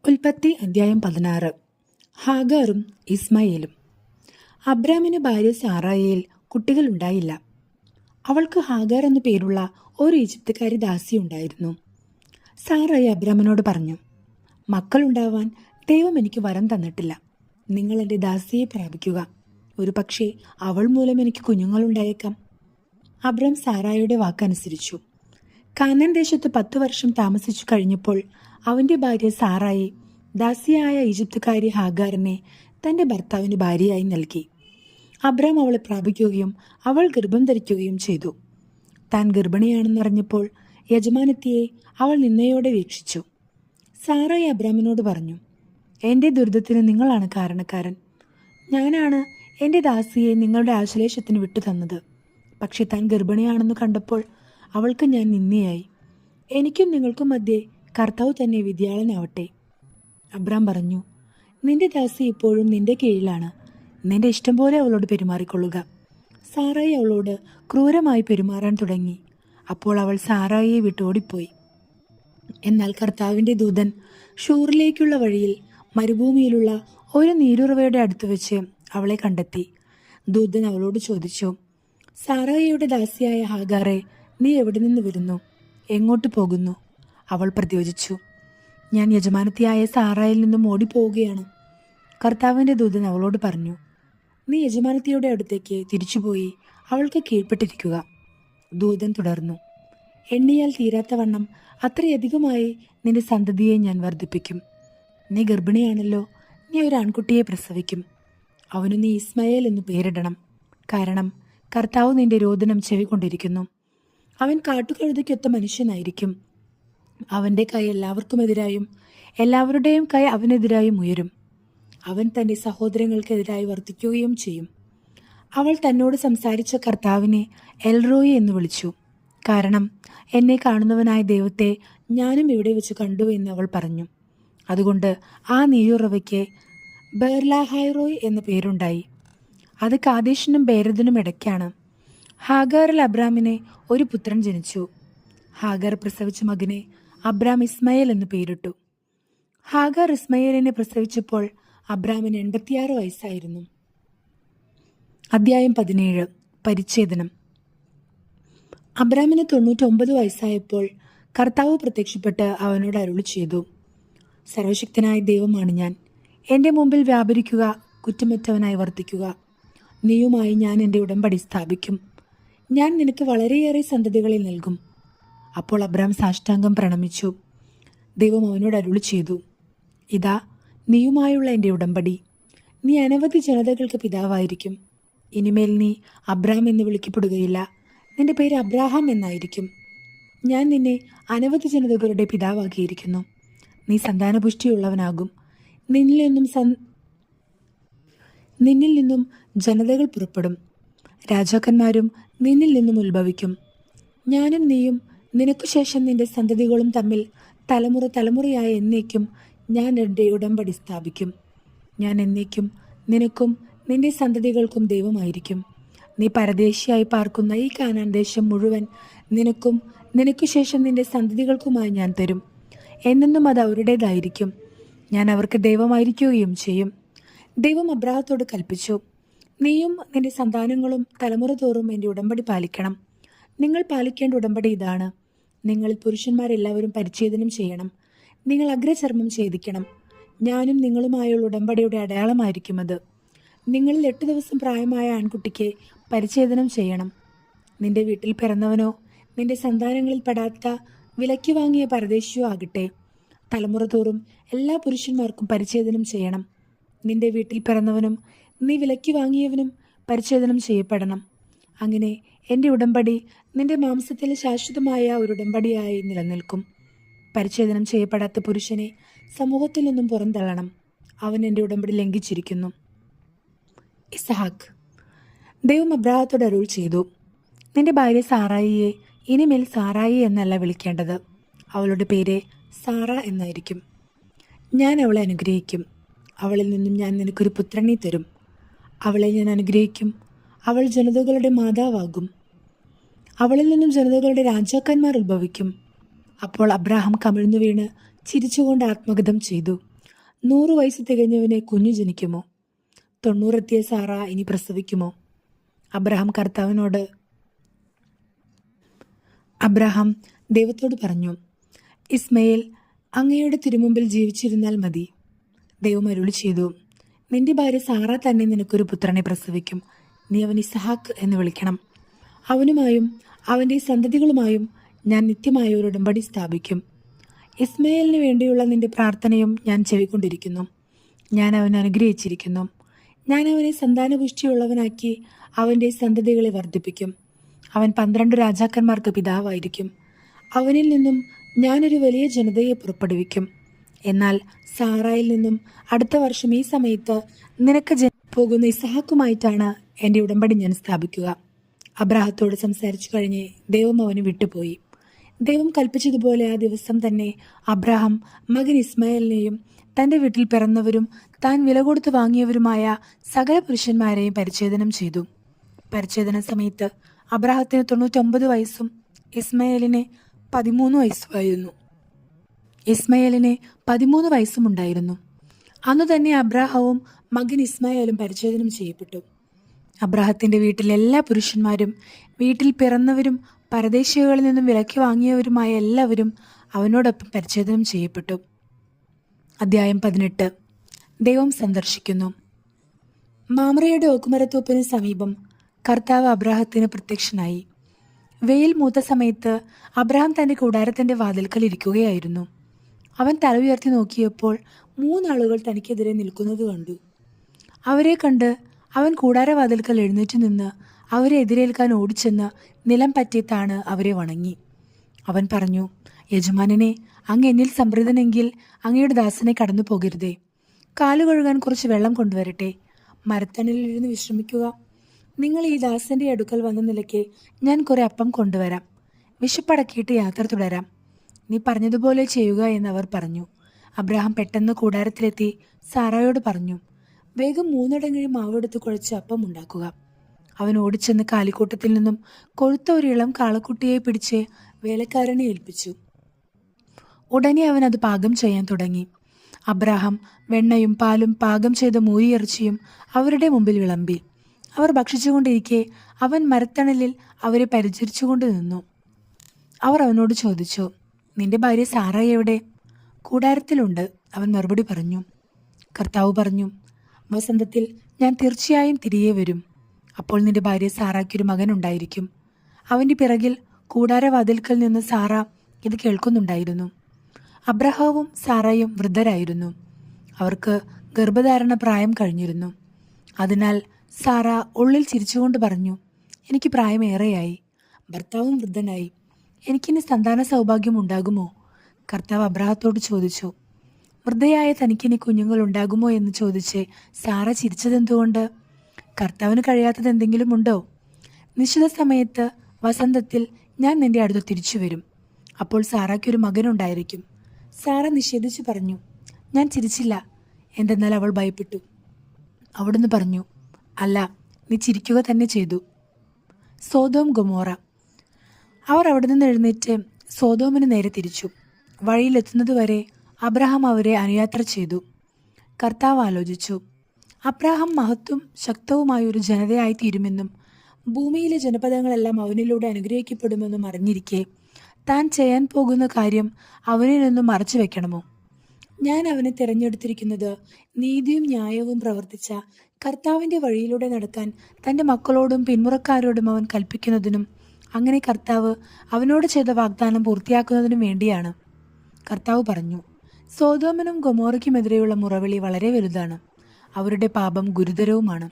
ഉൽപ്പത്തി അധ്യായം 16. ഹാഗാറും ഇസ്മായേലും. അബ്രാമിന് ഭാര്യ സാറായയിൽ കുട്ടികളുണ്ടായില്ല. അവൾക്ക് ഹാഗാർ എന്നു പേരുള്ള ഒരു ഈജിപ്തുകാരി ദാസിയുണ്ടായിരുന്നു. സാറായി അബ്രാമിനോട് പറഞ്ഞു, മക്കളുണ്ടാവാൻ ദൈവം എനിക്ക് വരം തന്നിട്ടില്ല. നിങ്ങൾ എൻ്റെ ദാസിയെ പ്രാപിക്കുക. ഒരു പക്ഷേ അവൾ മൂലം എനിക്ക് കുഞ്ഞുങ്ങളുണ്ടായേക്കാം. അബ്രാം സാറായുടെ വാക്കനുസരിച്ചു. കാനാൻ ദേശത്ത് 10 വർഷം താമസിച്ചു കഴിഞ്ഞപ്പോൾ അവൻ്റെ ഭാര്യ സാറായി ദാസിയായ ഈജിപ്തുകാരി ഹാഗാറിനെ തൻ്റെ ഭർത്താവിന് ഭാര്യയായി നൽകി. അബ്രാം അവളെ പ്രാപിക്കുകയും അവൾ ഗർഭം ധരിക്കുകയും ചെയ്തു. താൻ ഗർഭിണിയാണെന്നറിഞ്ഞപ്പോൾ യജമാനത്തിയെ അവൾ നിന്നയോടെ വീക്ഷിച്ചു. സാറായി അബ്രാമിനോട് പറഞ്ഞു, എൻ്റെ ദുരിതത്തിന് നിങ്ങളാണ് കാരണക്കാരൻ. ഞാനാണ് എൻ്റെ ദാസിയെ നിങ്ങളുടെ ആശ്ലേഷത്തിന് വിട്ടു തന്നത്. പക്ഷെ താൻ ഗർഭിണിയാണെന്ന് കണ്ടപ്പോൾ അവൾക്ക് ഞാൻ നിന്നയായി. എനിക്കും നിങ്ങൾക്കും മധ്യേ കർത്താവ് തന്നെ വിദ്യാളനാവട്ടെ. അബ്രാം പറഞ്ഞു, നിന്റെ ദാസി ഇപ്പോഴും നിന്റെ കീഴിലാണ്. നിന്റെ ഇഷ്ടം പോലെ അവളോട് പെരുമാറിക്കൊള്ളുക. സാറായി അവളോട് ക്രൂരമായി പെരുമാറാൻ തുടങ്ങി. അപ്പോൾ അവൾ സാറായിയെ വിട്ടോടിപ്പോയി. എന്നാൽ കർത്താവിൻ്റെ ദൂതൻ ഷൂറിലേക്കുള്ള വഴിയിൽ മരുഭൂമിയിലുള്ള ഒരു നീരുറവയുടെ അടുത്ത് വെച്ച് അവളെ കണ്ടെത്തി. ദൂതൻ അവളോട് ചോദിച്ചു, സാറായിയുടെ ദാസിയായ ഹാഗാറെ, നീ എവിടെ നിന്ന് വരുന്നു? എങ്ങോട്ട് പോകുന്നു? അവൾ പ്രതിവചിച്ചു, ഞാൻ യജമാനത്തിയായ സാറായിൽ നിന്നും ഓടിപ്പോവുകയാണ്. കർത്താവിൻ്റെ ദൂതൻ അവളോട് പറഞ്ഞു, നീ യജമാനത്തിയുടെ അടുത്തേക്ക് തിരിച്ചുപോയി അവൾക്ക് കീഴ്പ്പെട്ടിരിക്കുക. ദൂതൻ തുടർന്നു, എണ്ണിയാൽ തീരാത്തവണ്ണം അത്രയധികമായി നിന്റെ സന്തതിയെ ഞാൻ വർദ്ധിപ്പിക്കും. നീ ഗർഭിണിയാണല്ലോ, നീ ഒരു ആൺകുട്ടിയെ പ്രസവിക്കും. അവനു നീ ഇസ്മായേൽ എന്ന് പേരിടണം. കാരണം കർത്താവ് നിന്റെ രോദനം ചെവിക്കൊണ്ടിരിക്കുന്നു. അവൻ കാട്ടുകഴുതയ്ക്കൊത്ത മനുഷ്യനായിരിക്കും. അവൻ്റെ കൈ എല്ലാവർക്കുമെതിരായും എല്ലാവരുടെയും കൈ അവനെതിരായും ഉയരും. അവൻ തൻ്റെ സഹോദരങ്ങൾക്കെതിരായി വർത്തിക്കുകയും ചെയ്യും. അവൾ തന്നോട് സംസാരിച്ച കർത്താവിനെ എൽറോയി എന്ന് വിളിച്ചു. കാരണം എന്നെ കാണുന്നവനായ ദൈവത്തെ ഞാനും ഇവിടെ വെച്ച് കണ്ടു എന്ന് അവൾ പറഞ്ഞു. അതുകൊണ്ട് ആ നീരുറവയ്ക്ക് ബേർലാഹൈറോയ് എന്ന പേരുണ്ടായി. അത് കാദേശിനും ബേരദിനും ഇടയ്ക്കാണ്. ഹാഗാറിൽ അബ്രാമിന് ഒരു പുത്രൻ ജനിച്ചു. ഹാഗാർ പ്രസവിച്ച മകനെ അബ്രാം ഇസ്മായേൽ എന്ന് പേരിട്ടു. ഹാഗാർ ഇസ്മായേലിനെ പ്രസവിച്ചപ്പോൾ അബ്രാമിന് 86 വയസ്സായിരുന്നു. അധ്യായം 17. പരിച്ഛേദനം. അബ്രാമിന് 99 വയസ്സായപ്പോൾ കർത്താവ് പ്രത്യക്ഷപ്പെട്ട് അവനോട് അരുളി ചെയ്തു, സർവശക്തനായ ദൈവമാണ് ഞാൻ. എൻ്റെ മുമ്പിൽ വ്യാപരിക്കുക, കുറ്റമറ്റവനായി വർത്തിക്കുക. നീയുമായി ഞാൻ എൻ്റെ ഉടമ്പടി സ്ഥാപിക്കും. ഞാൻ നിനക്ക് വളരെയേറെ സന്തതികളെ നൽകും. അപ്പോൾ അബ്രാം സാഷ്ടാംഗം പ്രണമിച്ചു. ദൈവം അവനോട് അരുളി ചെയ്തു, ഇതാ നീയുമായുള്ള എൻ്റെ ഉടമ്പടി. നീ അനവധി ജനതകൾക്ക് പിതാവായിരിക്കും. ഇനിമേൽ നീ അബ്രാം എന്ന് വിളിക്കപ്പെടുകയില്ല. നിന്റെ പേര് അബ്രാഹാം എന്നായിരിക്കും. ഞാൻ നിന്നെ അനവധി ജനതകളുടെ പിതാവാക്കിയിരിക്കുന്നു. നീ സന്താനപുഷ്ടിയുള്ളവനാകും. നിന്നിൽ നിന്നും ജനതകൾ പുറപ്പെടും. രാജാക്കന്മാരും നിന്നിൽ നിന്നും ഉത്ഭവിക്കും. ഞാനും നീയും നിനക്കു ശേഷം നിന്റെ സന്തതികളും തമ്മിൽ തലമുറ തലമുറയായ എന്നേക്കും ഞാൻ എൻ്റെ ഉടമ്പടി സ്ഥാപിക്കും. ഞാൻ എന്നേക്കും നിനക്കും നിന്റെ സന്തതികൾക്കും ദൈവമായിരിക്കും. നീ പരദേശിയായി പാർക്കുന്ന ഈ കാനാൻ ദേശം മുഴുവൻ നിനക്കും നിനക്കു ശേഷം നിന്റെ സന്തതികൾക്കുമായി ഞാൻ തരും. എന്നെന്നും അത് അവരുടേതായിരിക്കും. ഞാൻ അവർക്ക് ദൈവമായിരിക്കുകയും ചെയ്യും. ദൈവം അബ്രാഹത്തോട് കൽപ്പിച്ചു, നീയും നിന്റെ സന്താനങ്ങളും തലമുറ തോറും എൻ്റെ ഉടമ്പടി പാലിക്കണം. നിങ്ങൾ പാലിക്കേണ്ട ഉടമ്പടി ഇതാണ്. നിങ്ങളിൽ പുരുഷന്മാരെല്ലാവരും പരിച്ഛേദനം ചെയ്യണം. നിങ്ങൾ അഗ്രചർമ്മം ഛേദിക്കണം. ഞാനും നിങ്ങളുമായുള്ള ഉടമ്പടിയുടെ അടയാളമായിരിക്കും അത്. നിങ്ങളിൽ 8 ദിവസം പ്രായമായ ആൺകുട്ടിക്ക് പരിച്ഛേദനം ചെയ്യണം. നിന്റെ വീട്ടിൽ പിറന്നവനോ നിന്റെ സന്താനങ്ങളിൽ പെടാത്ത വിലയ്ക്ക് വാങ്ങിയ പരദേശിയോ ആകട്ടെ, തലമുറ തോറും എല്ലാ പുരുഷന്മാർക്കും പരിച്ഛേദനം ചെയ്യണം. നിന്റെ വീട്ടിൽ പിറന്നവനും നീ വിലയ്ക്ക് വാങ്ങിയവനും പരിച്ഛേദനം ചെയ്യപ്പെടണം. അങ്ങനെ എൻ്റെ ഉടമ്പടി നിന്റെ മാംസത്തിൽ ശാശ്വതമായ ഒരു ഉടമ്പടിയായി നിലനിൽക്കും. പരിച്ഛേദനം ചെയ്യപ്പെടാത്ത പുരുഷനെ സമൂഹത്തിൽ നിന്നും പുറന്തള്ളണം. അവൻ എൻ്റെ ഉടമ്പടി ലംഘിച്ചിരിക്കുന്നു. ഇസഹാക്ക്. ദൈവം അബ്രാഹത്തോട് അരുൾ ചെയ്തു, നിന്റെ ഭാര്യ സാറായിയെ ഇനിമേൽ സാറായി എന്നല്ല വിളിക്കേണ്ടത്. അവളുടെ പേര് സാറ എന്നായിരിക്കും. ഞാൻ അവളെ അനുഗ്രഹിക്കും. അവളിൽ നിന്നും ഞാൻ നിനക്കൊരു പുത്രനെ തരും. അവളെ ഞാൻ അനുഗ്രഹിക്കും. അവൾ ജനതകളുടെ മാതാവാകും. അവളിൽ നിന്നും ജനതകളുടെ രാജാക്കന്മാർ ഉത്ഭവിക്കും. അപ്പോൾ അബ്രാഹാം കമിഴ്ന്നു വീണ് ചിരിച്ചുകൊണ്ട് ആത്മഗതം ചെയ്തു. 100 വയസ്സ് തികഞ്ഞവന് കുഞ്ഞു ജനിക്കുമോ? 90 എത്തിയ സാറ ഇനി പ്രസവിക്കുമോ? അബ്രഹാം ദൈവത്തോട് പറഞ്ഞു, ഇസ്മയേൽ അങ്ങയുടെ തിരുമുമ്പിൽ ജീവിച്ചിരുന്നാൽ മതി. ദൈവം അരുളി ചെയ്തു, നിന്റെ ഭാര്യ സാറ തന്നെ നിനക്കൊരു പുത്രനെ പ്രസവിക്കും. നീ അവൻ ഇസഹാക്ക് എന്ന് വിളിക്കണം. അവനുമായും അവൻ്റെ സന്തതികളുമായും ഞാൻ നിത്യമായ ഒരു ഉടമ്പടി സ്ഥാപിക്കും. ഇസ്മയേലിന് വേണ്ടിയുള്ള നിന്റെ പ്രാർത്ഥനയും ഞാൻ ചെവിക്കൊണ്ടിരിക്കുന്നു. ഞാൻ അവനെ അനുഗ്രഹിച്ചിരിക്കുന്നു. ഞാൻ അവനെ സന്താനപുഷ്ടിയുള്ളവനാക്കി അവൻ്റെ സന്തതികളെ വർദ്ധിപ്പിക്കും. അവൻ 12 രാജാക്കന്മാർക്ക് പിതാവായിരിക്കും. അവനിൽ നിന്നും ഞാനൊരു വലിയ ജനതയെ പുറപ്പെടുവിക്കും. എന്നാൽ സാറായിൽ നിന്നും അടുത്ത വർഷം ഈ സമയത്ത് നിനക്ക് പോകുന്ന ഇസഹാക്കുമായിട്ടാണ് എൻ്റെ ഉടമ്പടി ഞാൻ സ്ഥാപിക്കുക. അബ്രാഹത്തോട് സംസാരിച്ചു കഴിഞ്ഞ് ദൈവം അവന് വിട്ടുപോയി. ദൈവം കൽപ്പിച്ചതുപോലെ ആ ദിവസം തന്നെ അബ്രാഹാം മകൻ ഇസ്മായേലിനെയും തൻ്റെ വീട്ടിൽ പിറന്നവരും താൻ വില കൊടുത്ത് വാങ്ങിയവരുമായ സകല പുരുഷന്മാരെയും പരിച്ഛേദനം ചെയ്തു. പരിച്ഛേദന സമയത്ത് അബ്രാഹത്തിന് 99 വയസ്സും ഇസ്മായേലിന് 13 വയസ്സും ഉണ്ടായിരുന്നു. അന്നു തന്നെ അബ്രാഹവും മകൻ ഇസ്മായേലും പരിച്ഛേദനം ചെയ്യപ്പെട്ടു. അബ്രാഹത്തിൻ്റെ വീട്ടിലെ എല്ലാ പുരുഷന്മാരും വീട്ടിൽ പിറന്നവരും പരദേശികളിൽ നിന്നും വിലയ്ക്ക് വാങ്ങിയവരുമായ എല്ലാവരും അവനോടൊപ്പം പരിച്ഛേദനം ചെയ്യപ്പെട്ടു. അധ്യായം 18. ദൈവം സന്ദർശിക്കുന്നു. മാമ്രയുടെ ഓക്കുമരത്തോപ്പിന് സമീപം കർത്താവ് അബ്രാഹത്തിന് പ്രത്യക്ഷനായി. വെയിൽ മൂത്ത സമയത്ത് അബ്രാഹാം തൻ്റെ കൂടാരത്തിൻ്റെ വാതിൽക്കൽ ഇരിക്കുകയായിരുന്നു. അവൻ തല ഉയർത്തി നോക്കിയപ്പോൾ 3 ആളുകൾ തനിക്കെതിരെ നിൽക്കുന്നത് കണ്ടു. അവരെ കണ്ട് അവൻ കൂടാരവാതിൽക്കൽ എഴുന്നേറ്റ് നിന്ന് അവരെ എതിരേൽക്കാൻ ഓടിച്ചെന്ന് നിലം പറ്റിയത്താണ് അവരെ വണങ്ങി. അവൻ പറഞ്ഞു, യജമാനനെ, അങ്ങ് എന്നിൽ സംപ്രീതനെങ്കിൽ അങ്ങയുടെ ദാസനെ കടന്നു പോകരുതേ. കാലു കഴുകാൻ കുറച്ച് വെള്ളം കൊണ്ടുവരട്ടെ. മരത്തണലിൽ ഇരുന്ന് വിശ്രമിക്കുക. നിങ്ങൾ ഈ ദാസന്റെ അടുക്കൽ വന്ന നിലയ്ക്ക് ഞാൻ കുറെ അപ്പം കൊണ്ടുവരാം. വിശപ്പടക്കിയിട്ട് യാത്ര തുടരാം. നീ പറഞ്ഞതുപോലെ ചെയ്യുക എന്നവർ പറഞ്ഞു. അബ്രാഹാം പെട്ടെന്ന് കൂടാരത്തിലെത്തി സാറായോട് പറഞ്ഞു, വേഗം 3 അടങ്ങഴി മാവെടുത്ത് കുഴച്ച് അപ്പം ഉണ്ടാക്കുക. അവൻ ഓടിച്ചെന്ന് കാലിക്കൂട്ടത്തിൽ നിന്നും കൊഴുത്ത ഒരു ഇളം കാളക്കുട്ടിയെ പിടിച്ച് വേലക്കാരനെ ഏൽപ്പിച്ചു. ഉടനെ അവൻ അത് പാകം ചെയ്യാൻ തുടങ്ങി. അബ്രാഹാം വെണ്ണയും പാലും പാകം ചെയ്ത മൂരിയിറച്ചിയും അവരുടെ മുമ്പിൽ വിളമ്പി. അവർ ഭക്ഷിച്ചുകൊണ്ടിരിക്കെ അവൻ മരത്തണലിൽ അവരെ പരിചരിച്ചുകൊണ്ട് നിന്നു. അവർ അവനോട് ചോദിച്ചു, നിന്റെ ഭാര്യ സാറ എവിടെ? കൂടാരത്തിലുണ്ട്, അവൻ മറുപടി പറഞ്ഞു. കർത്താവ് പറഞ്ഞു, വസന്തത്തിൽ ഞാൻ തീർച്ചയായും തിരികെ വരും. അപ്പോൾ നിന്റെ ഭാര്യ സാറായ്ക്കൊരു മകനുണ്ടായിരിക്കും. അവൻ്റെ പിറകിൽ കൂടാരവാതിൽക്കൽ നിന്ന് സാറ ഇത് കേൾക്കുന്നുണ്ടായിരുന്നു. അബ്രഹാവും സാറയും വൃദ്ധരായിരുന്നു. അവർക്ക് ഗർഭധാരണ പ്രായം കഴിഞ്ഞിരുന്നു. അതിനാൽ സാറ ഉള്ളിൽ ചിരിച്ചുകൊണ്ട് പറഞ്ഞു, എനിക്ക് പ്രായമേറെയായി, ഭർത്താവും വൃദ്ധനായി, എനിക്കിനി സന്താന സൗഭാഗ്യം ഉണ്ടാകുമോ? കർത്താവ് അബ്രാഹത്തോട് ചോദിച്ചു, വൃദ്ധയായ തനിക്കിനി കുഞ്ഞുങ്ങൾ ഉണ്ടാകുമോ എന്ന് ചോദിച്ച് സാറ ചിരിച്ചതെന്തുകൊണ്ട്? കർത്താവിന് കഴിയാത്തത് എന്തെങ്കിലും ഉണ്ടോ? നിശ്ചിത സമയത്ത് വസന്തത്തിൽ ഞാൻ നിന്റെ അടുത്ത് തിരിച്ചു വരും. അപ്പോൾ സാറയ്ക്കൊരു മകനുണ്ടായിരിക്കും. സാറ നിഷേധിച്ചു പറഞ്ഞു, ഞാൻ ചിരിച്ചില്ല. എന്തെന്നാൽ അവൾ ഭയപ്പെട്ടു. അവിടുന്ന് പറഞ്ഞു, അല്ല, നീ ചിരിക്കുക തന്നെ ചെയ്തു. Sodom Gomorrah. അവർ അവിടെ നിന്ന് എഴുന്നേറ്റ് സോദോമിന് നേരെ തിരിച്ചു. വഴിയിലെത്തുന്നതുവരെ അബ്രഹാം അവരെ അനുയാത്ര ചെയ്തു. കർത്താവ് ആലോചിച്ചു, അബ്രഹാം മഹത്വം ശക്തവുമായൊരു ജനതയായി തീരുമെന്നും ഭൂമിയിലെ ജനപദങ്ങളെല്ലാം അവനിലൂടെ അനുഗ്രഹിക്കപ്പെടുമെന്നും അറിഞ്ഞിരിക്കെ താൻ ചെയ്യാൻ പോകുന്ന കാര്യം അവനിൽ നിന്നും മറച്ചു വെക്കണമോ? ഞാൻ അവനെ തിരഞ്ഞെടുത്തിരിക്കുന്നത് നീതിയും ന്യായവും പ്രവർത്തിച്ച കർത്താവിൻ്റെ വഴിയിലൂടെ നടക്കാൻ തൻ്റെ മക്കളോടും പിന്മുറക്കാരോടും അവൻ കൽപ്പിക്കുന്നതിനും അങ്ങനെ കർത്താവ് അവനോട് ചെയ്ത വാഗ്ദാനം പൂർത്തിയാക്കുന്നതിനും വേണ്ടിയാണ്. കർത്താവ് പറഞ്ഞു, സോദോമിനും ഗൊമോറയ്ക്കുമെതിരെയുള്ള മുറവിളി വളരെ വലുതാണ്. അവരുടെ പാപം ഗുരുതരവുമാണ്.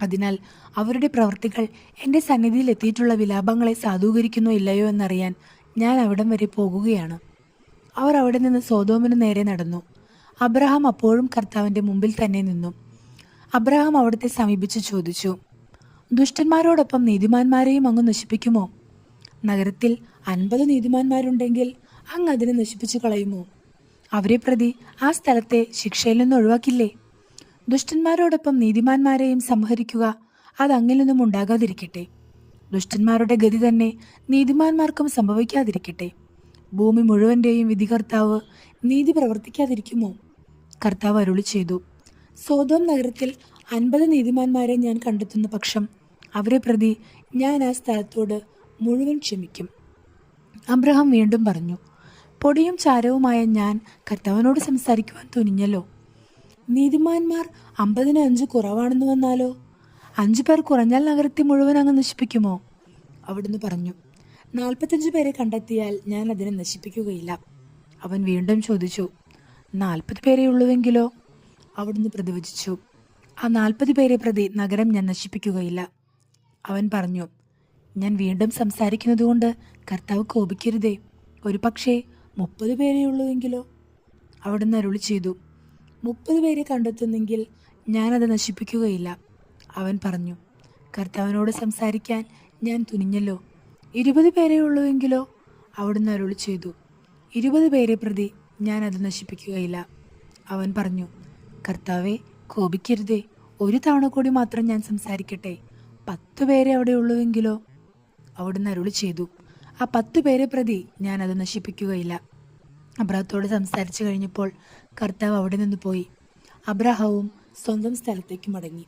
അതിനാൽ അവരുടെ പ്രവൃത്തികൾ എൻ്റെ സന്നിധിയിൽ എത്തിയിട്ടുള്ള വിലാപങ്ങളെ സാധൂകരിക്കുന്നോ ഇല്ലയോ എന്നറിയാൻ ഞാൻ അവിടം വരെ പോകുകയാണ്. അവർ അവിടെ നിന്ന് സോദോമിന് നേരെ നടന്നു. അബ്രഹാം അപ്പോഴും കർത്താവിൻ്റെ മുമ്പിൽ തന്നെ നിന്നു. അബ്രഹാം അവിടുത്തെ സമീപിച്ച് ചോദിച്ചു, ദുഷ്ടന്മാരോടൊപ്പം നീതിമാന്മാരെയും അങ്ങ് നശിപ്പിക്കുമോ? നഗരത്തിൽ 50 നീതിമാന്മാരുണ്ടെങ്കിൽ അങ്ങ് അതിനെ നശിപ്പിച്ചു കളയുമോ? അവരെ പ്രതി ആ സ്ഥലത്തെ ശിക്ഷയിൽ നിന്ന് ഒഴിവാക്കില്ലേ? ദുഷ്ടന്മാരോടൊപ്പം നീതിമാന്മാരെയും സംഹരിക്കുക, അത് അങ്ങിൽ നിന്നും ഉണ്ടാകാതിരിക്കട്ടെ. ദുഷ്ടന്മാരുടെ ഗതി തന്നെ നീതിമാന്മാർക്കും സംഭവിക്കാതിരിക്കട്ടെ. ഭൂമി മുഴുവൻ്റെയും വിധികർത്താവ് നീതി പ്രവർത്തിക്കാതിരിക്കുമോ? കർത്താവ് അരുളി ചെയ്തു, സോദോം നഗരത്തിൽ 50 നീതിമാന്മാരെ ഞാൻ കണ്ടെത്തുന്ന പക്ഷം അവരെ പ്രതി ഞാൻ ആ സ്ഥലത്തോട് മുഴുവൻ ക്ഷമിക്കും. അബ്രഹാം വീണ്ടും പറഞ്ഞു, പൊടിയും ചാരവുമായ ഞാൻ കർത്താവിനോട് സംസാരിക്കുവാൻ തുനിഞ്ഞല്ലോ. നീതിമാന്മാർ 50-ന് 5 കുറവാണെന്ന് വന്നാലോ? 5 പേർ കുറഞ്ഞാൽ നഗരത്തെ മുഴുവൻ അങ്ങ് നശിപ്പിക്കുമോ? അവിടുന്ന് പറഞ്ഞു, 45 പേരെ കണ്ടെത്തിയാൽ ഞാൻ അതിനെ നശിപ്പിക്കുകയില്ല. അവൻ വീണ്ടും ചോദിച്ചു, 40 പേരെ ഉള്ളുവെങ്കിലോ? അവിടുന്ന് പ്രതിവചിച്ചു, ആ 40 പേരെ പ്രതി നഗരം ഞാൻ നശിപ്പിക്കുകയില്ല. അവൻ പറഞ്ഞു, ഞാൻ വീണ്ടും സംസാരിക്കുന്നതുകൊണ്ട് കർത്താവ് കോപിക്കരുതേ. ഒരു പക്ഷേ 30 പേരെ ഉള്ളുവെങ്കിലോ? അവിടുന്ന് അരുളി ചെയ്തു, 30 പേരെ കണ്ടെത്തുന്നെങ്കിൽ ഞാനത് നശിപ്പിക്കുകയില്ല. അവൻ പറഞ്ഞു, കർത്താവിനോട് സംസാരിക്കാൻ ഞാൻ തുനിഞ്ഞല്ലോ. 20 പേരെ ഉള്ളുവെങ്കിലോ? അവിടുന്ന് അരുളി ചെയ്തു, 20 പേരെ പ്രതി ഞാനത് നശിപ്പിക്കുകയില്ല. അവൻ പറഞ്ഞു, കർത്താവെ, കോപിക്കരുതേ. ഒരു തവണ കൂടി മാത്രം ഞാൻ സംസാരിക്കട്ടെ. 10 പേരെ അവിടെ ഉള്ളുവെങ്കിലോ? അവിടുന്ന് അരുളി ചെയ്തു, ആ 10 പേരെ പ്രതി ഞാനത് നശിപ്പിക്കുകയില്ല. അബ്രാഹത്തോട് സംസാരിച്ചു കഴിഞ്ഞപ്പോൾ കർത്താവ് അവിടെ നിന്ന് പോയി. അബ്രാഹവും സ്വന്തം സ്ഥലത്തേക്ക് മടങ്ങി.